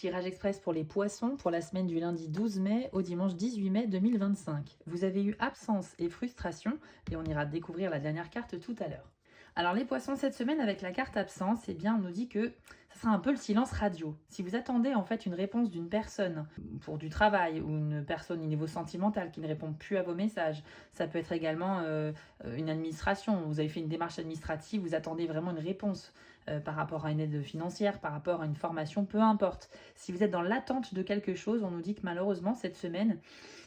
Tirage express pour les poissons pour la semaine du lundi 12 mai au dimanche 18 mai 2025. Vous avez eu absence et frustration et on ira découvrir la dernière carte tout à l'heure. Alors les poissons, cette semaine avec la carte absence, eh bien on nous dit que ça sera un peu le silence radio. Si vous attendez en fait une réponse d'une personne pour du travail ou une personne au niveau sentimental qui ne répond plus à vos messages, ça peut être également une administration. Vous avez fait une démarche administrative, vous attendez vraiment une réponse par rapport à une aide financière, par rapport à une formation, peu importe. Si vous êtes dans l'attente de quelque chose, on nous dit que malheureusement cette semaine,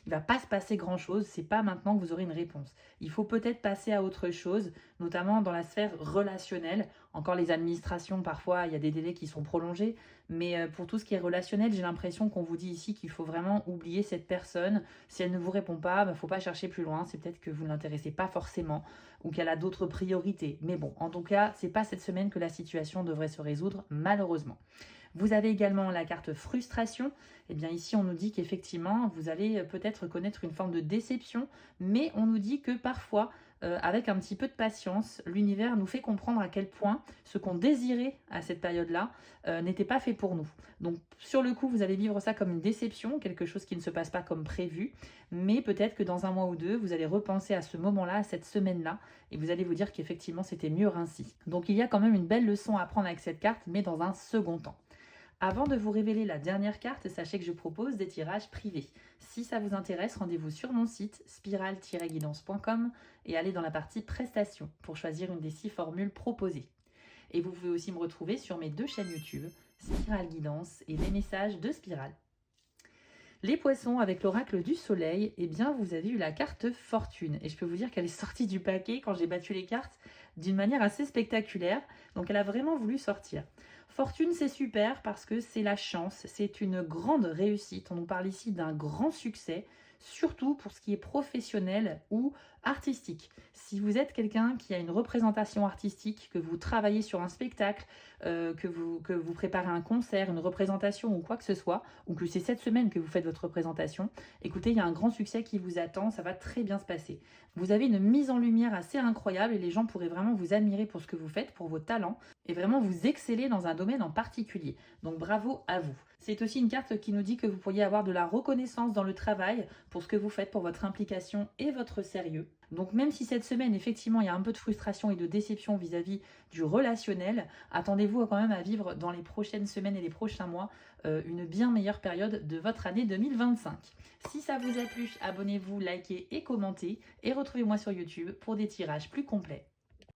il ne va pas se passer grand-chose. C'est pas maintenant que vous aurez une réponse. Il faut peut-être passer à autre chose, notamment dans la sphère relationnelle. Encore les administrations, parfois, il y a des délais qui sont prolongés. Mais pour tout ce qui est relationnel, j'ai l'impression qu'on vous dit ici qu'il faut vraiment oublier cette personne. Si elle ne vous répond pas, il ne faut pas chercher plus loin. C'est peut-être que vous ne l'intéressez pas forcément ou qu'elle a d'autres priorités. Mais bon, en tout cas, c'est pas cette semaine que la situation devrait se résoudre, malheureusement. Vous avez également la carte frustration. Eh bien ici, on nous dit qu'effectivement, vous allez peut-être connaître une forme de déception, mais on nous dit que parfois, avec un petit peu de patience, l'univers nous fait comprendre à quel point ce qu'on désirait à cette période-là n'était pas fait pour nous. Donc sur le coup, vous allez vivre ça comme une déception, quelque chose qui ne se passe pas comme prévu, mais peut-être que dans un mois ou deux, vous allez repenser à ce moment-là, à cette semaine-là, et vous allez vous dire qu'effectivement, c'était mieux ainsi. Donc il y a quand même une belle leçon à apprendre avec cette carte, mais dans un second temps. Avant de vous révéler la dernière carte, sachez que je propose des tirages privés. Si ça vous intéresse, rendez-vous sur mon site spiral-guidance.com et allez dans la partie prestations pour choisir une des 6 formules proposées. Et vous pouvez aussi me retrouver sur mes 2 chaînes YouTube, Spiral Guidance et les messages de Spiral. Les poissons, avec l'oracle du soleil, eh bien vous avez eu la carte fortune. Et je peux vous dire qu'elle est sortie du paquet quand j'ai battu les cartes d'une manière assez spectaculaire. Donc elle a vraiment voulu sortir. Fortune, c'est super parce que c'est la chance, c'est une grande réussite. On nous parle ici d'un grand succès, surtout pour ce qui est professionnel ou artistique. Si vous êtes quelqu'un qui a une représentation artistique, que vous travaillez sur un spectacle, que vous préparez un concert, une représentation ou quoi que ce soit, ou que c'est cette semaine que vous faites votre représentation, écoutez, il y a un grand succès qui vous attend, ça va très bien se passer. Vous avez une mise en lumière assez incroyable et les gens pourraient vraiment vous admirer pour ce que vous faites, pour vos talents, et vraiment vous exceller dans un domaine en particulier. Donc bravo à vous. C'est aussi une carte qui nous dit que vous pourriez avoir de la reconnaissance dans le travail pour ce que vous faites, pour votre implication et votre sérieux. Donc même si cette semaine, effectivement, il y a un peu de frustration et de déception vis-à-vis du relationnel, attendez-vous quand même à vivre dans les prochaines semaines et les prochains mois une bien meilleure période de votre année 2025. Si ça vous a plu, abonnez-vous, likez et commentez et retrouvez-moi sur YouTube pour des tirages plus complets.